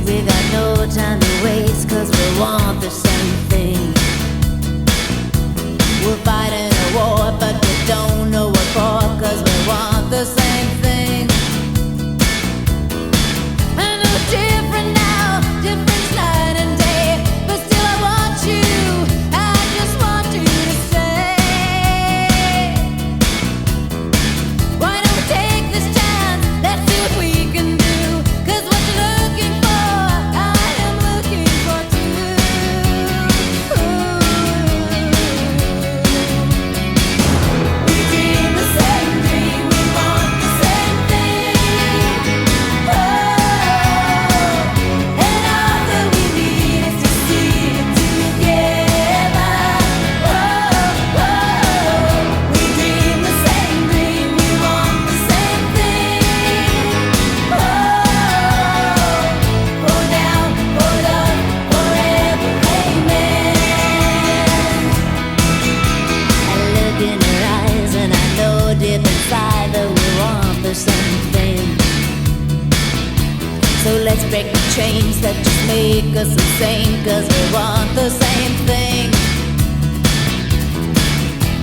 We got no time to waste, cause we want the same thing. We're fighting a war, but we don't know what for, cause we want the same thing. I know it's different now, different night and day, but still I want you, I just want you to stay. Why don't we take this chance, let's see what we can do, cause what you're looking for, I am looking for too. We dream the same dream, we want the same thing. And all that we need is to see it together. We dream the same dream, we want the same thing. For now, for love, forever, amen. I look in her eyes and I know deep inside that we want the same thing. So let's break the chains that just make us insane, cause we want the same thing.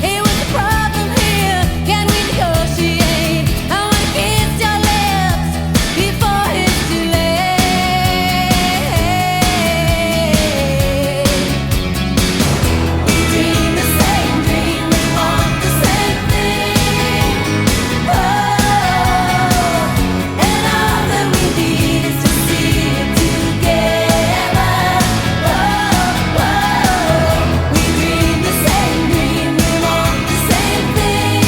Hey, what's the problem here? Can we negotiate? I wanna kiss your lips before it's too late. We dream the same dream, we want the same thing. And all that we need is to see it together. We dream the same dream, we want the same thing.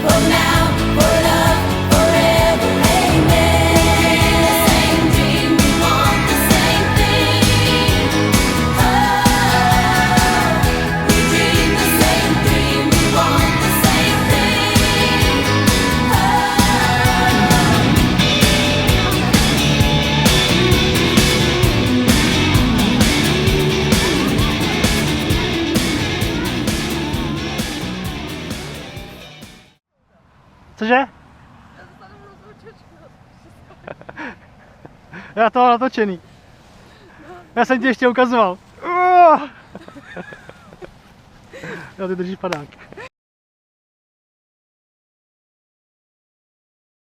For now, for love, forever, amen. Same dream, we want the same thing. We dream the same dream, we want the same thing. Cože? Já to mám natočený. Já jsem ti ještě ukazoval. Jo, ty držíš padák.